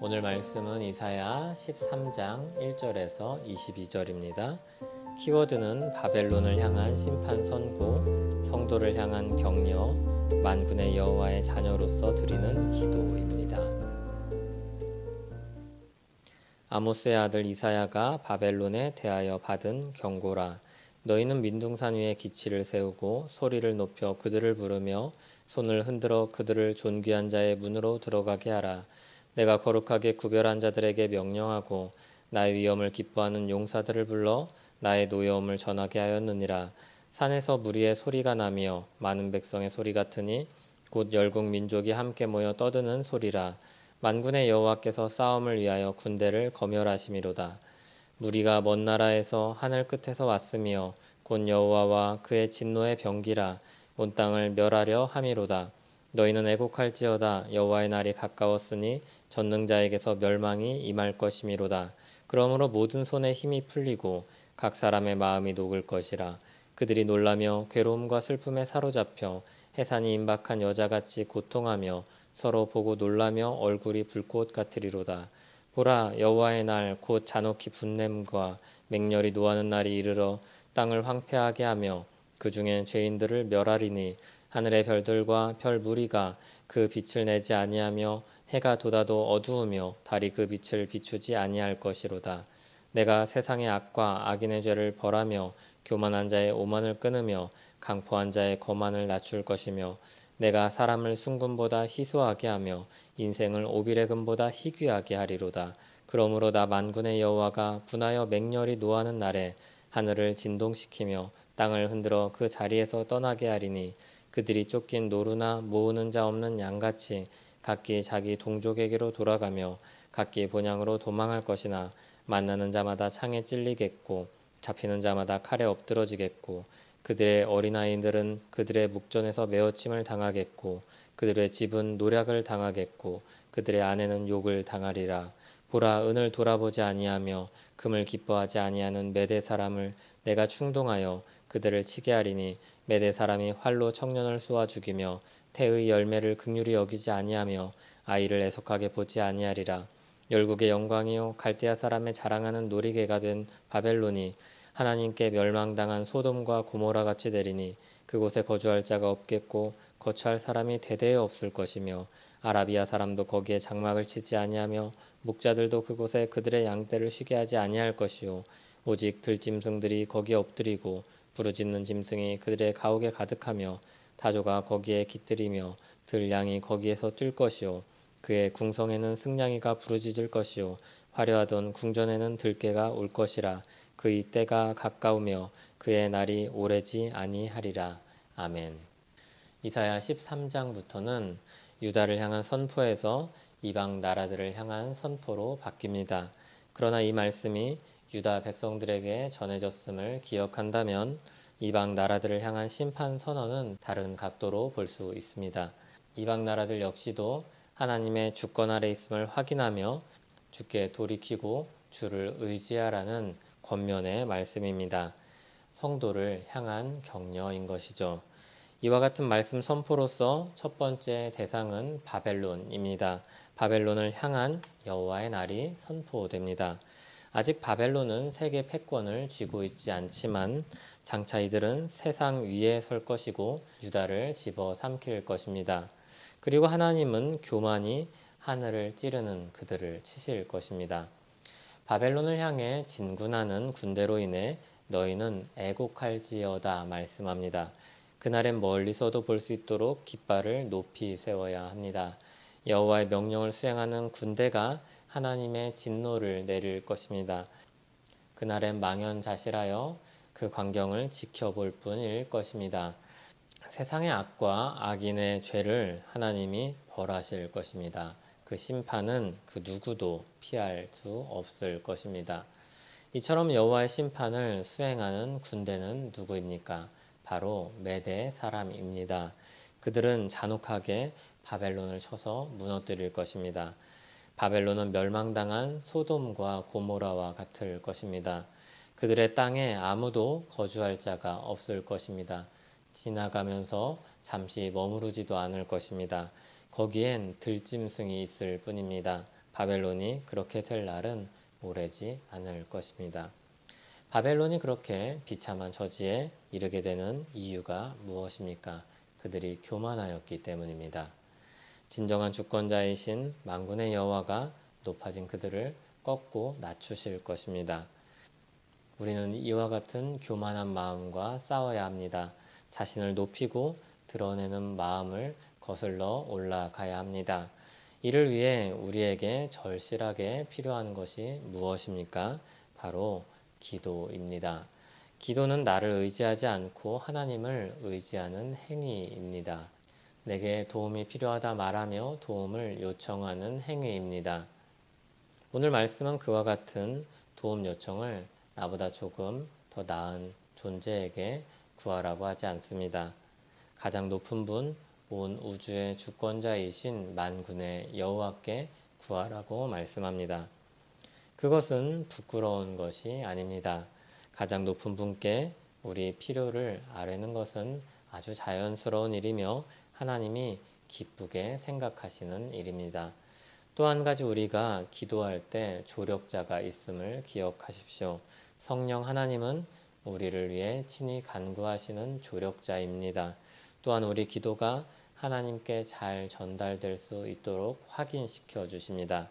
오늘 말씀은 이사야 13장 1절에서 22절입니다. 키워드는 바벨론을 향한 심판 선고, 성도를 향한 격려, 만군의 여호와의 자녀로서 드리는 기도입니다. 아모스의 아들 이사야가 바벨론에 대하여 받은 경고라. 너희는 민둥산 위에 기치를 세우고 소리를 높여 그들을 부르며 손을 흔들어 그들을 존귀한 자의 문으로 들어가게 하라. 내가 거룩하게 구별한 자들에게 명령하고 나의 위엄을 기뻐하는 용사들을 불러 나의 노여움을 전하게 하였느니라. 산에서 무리의 소리가 나며 많은 백성의 소리 같으니 곧 열국 민족이 함께 모여 떠드는 소리라. 만군의 여호와께서 싸움을 위하여 군대를 거멸하심이로다. 무리가 먼 나라에서 하늘 끝에서 왔으며 곧 여호와와 그의 진노의 병기라. 온 땅을 멸하려 함이로다. 너희는 애곡할지어다. 여호와의 날이 가까웠으니 전능자에게서 멸망이 임할 것이미로다. 그러므로 모든 손에 힘이 풀리고 각 사람의 마음이 녹을 것이라. 그들이 놀라며 괴로움과 슬픔에 사로잡혀 해산이 임박한 여자같이 고통하며 서로 보고 놀라며 얼굴이 불꽃 같으리로다. 보라, 여호와의 날 곧 잔혹히 분냄과 맹렬히 노하는 날이 이르러 땅을 황폐하게 하며 그 중에 죄인들을 멸하리니 하늘의 별들과 별 무리가 그 빛을 내지 아니하며 해가 돋아도 어두우며 달이 그 빛을 비추지 아니할 것이로다. 내가 세상의 악과 악인의 죄를 벌하며 교만한 자의 오만을 끊으며 강포한 자의 거만을 낮출 것이며 내가 사람을 순금보다 희소하게 하며 인생을 오빌의 금보다 희귀하게 하리로다. 그러므로 나 만군의 여호와가 분하여 맹렬히 노하는 날에 하늘을 진동시키며 땅을 흔들어 그 자리에서 떠나게 하리니 그들이 쫓긴 노루나 모으는 자 없는 양같이 각기 자기 동족에게로 돌아가며 각기 본향으로 도망할 것이나 만나는 자마다 창에 찔리겠고 잡히는 자마다 칼에 엎드러지겠고 그들의 어린아이들은 그들의 묵전에서 메어침을 당하겠고 그들의 집은 노략을 당하겠고 그들의 아내는 욕을 당하리라. 보라, 은을 돌아보지 아니하며 금을 기뻐하지 아니하는 메대 사람을 내가 충동하여 그들을 치게 하리니 메대 사람이 활로 청년을 쏘아 죽이며 태의 열매를 긍휼히 여기지 아니하며 아이를 애석하게 보지 아니하리라. 열국의 영광이요 갈대아 사람의 자랑하는 놀이개가 된 바벨론이 하나님께 멸망당한 소돔과 고모라 같이 되리니 그곳에 거주할 자가 없겠고 거처할 사람이 대대에 없을 것이며 아라비아 사람도 거기에 장막을 치지 아니하며 목자들도 그곳에 그들의 양떼를 쉬게 하지 아니할 것이요 오직 들짐승들이 거기에 엎드리고 부르짖는 짐승이 그들의 가옥에 가득하며 타조가 거기에 깃들이며 들양이 거기에서 뛸 것이요 그의 궁성에는 승냥이가 부르짖을 것이요 화려하던 궁전에는 들깨가 울 것이라. 그의 때가 가까우며 그의 날이 오래지 아니하리라. 아멘. 이사야 13장부터는 유다를 향한 선포에서 이방 나라들을 향한 선포로 바뀝니다. 그러나 이 말씀이 유다 백성들에게 전해졌음을 기억한다면 이방 나라들을 향한 심판 선언은 다른 각도로 볼 수 있습니다. 이방 나라들 역시도 하나님의 주권 아래 있음을 확인하며 주께 돌이키고 주를 의지하라는 권면의 말씀입니다. 성도를 향한 격려인 것이죠. 이와 같은 말씀 선포로서 첫 번째 대상은 바벨론입니다. 바벨론을 향한 여호와의 날이 선포됩니다. 아직 바벨론은 세계 패권을 쥐고 있지 않지만 장차 이들은 세상 위에 설 것이고 유다를 집어삼킬 것입니다. 그리고 하나님은 교만이 하늘을 찌르는 그들을 치실 것입니다. 바벨론을 향해 진군하는 군대로 인해 너희는 애곡할지어다 말씀합니다. 그날엔 멀리서도 볼 수 있도록 깃발을 높이 세워야 합니다. 여호와의 명령을 수행하는 군대가 하나님의 진노를 내릴 것입니다. 그날엔 망연자실하여 그 광경을 지켜볼 뿐일 것입니다. 세상의 악과 악인의 죄를 하나님이 벌하실 것입니다. 그 심판은 그 누구도 피할 수 없을 것입니다. 이처럼 여호와의 심판을 수행하는 군대는 누구입니까? 바로 메대 사람입니다. 그들은 잔혹하게 바벨론을 쳐서 무너뜨릴 것입니다. 바벨론은 멸망당한 소돔과 고모라와 같을 것입니다. 그들의 땅에 아무도 거주할 자가 없을 것입니다. 지나가면서 잠시 머무르지도 않을 것입니다. 거기엔 들짐승이 있을 뿐입니다. 바벨론이 그렇게 될 날은 오래지 않을 것입니다. 바벨론이 그렇게 비참한 처지에 이르게 되는 이유가 무엇입니까? 그들이 교만하였기 때문입니다. 진정한 주권자이신 만군의 여호와가 높아진 그들을 꺾고 낮추실 것입니다. 우리는 이와 같은 교만한 마음과 싸워야 합니다. 자신을 높이고 드러내는 마음을 거슬러 올라가야 합니다. 이를 위해 우리에게 절실하게 필요한 것이 무엇입니까? 바로 기도입니다. 기도는 나를 의지하지 않고 하나님을 의지하는 행위입니다. 내게 도움이 필요하다 말하며 도움을 요청하는 행위입니다. 오늘 말씀은 그와 같은 도움 요청을 나보다 조금 더 나은 존재에게 구하라고 하지 않습니다. 가장 높은 분, 온 우주의 주권자이신 만군의 여호와께 구하라고 말씀합니다. 그것은 부끄러운 것이 아닙니다. 가장 높은 분께 우리 필요를 아뢰는 것은 아주 자연스러운 일이며 하나님이 기쁘게 생각하시는 일입니다. 또 한 가지 우리가 기도할 때 조력자가 있음을 기억하십시오. 성령 하나님은 우리를 위해 친히 간구하시는 조력자입니다. 또한 우리 기도가 하나님께 잘 전달될 수 있도록 확인시켜 주십니다.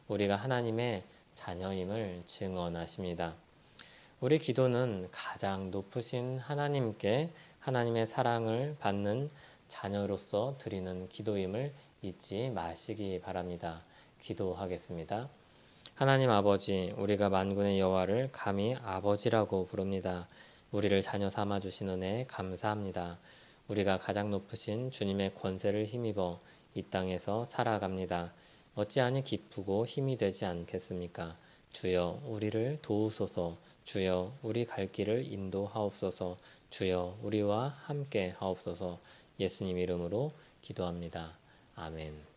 우리가 하나님의 자녀임을 증언하십니다. 우리 기도는 가장 높으신 하나님께 하나님의 사랑을 받는 자녀로서 드리는 기도임을 잊지 마시기 바랍니다. 기도하겠습니다. 하나님 아버지, 우리가 만군의 여호와를 감히 아버지라고 부릅니다. 우리를 자녀 삼아 주신 은혜에 감사합니다. 우리가 가장 높으신 주님의 권세를 힘입어 이 땅에서 살아갑니다. 어찌하니 기쁘고 힘이 되지 않겠습니까? 주여 우리를 도우소서. 주여 우리 갈 길을 인도하옵소서. 주여 우리와 함께 하옵소서. 예수님 이름으로 기도합니다. 아멘.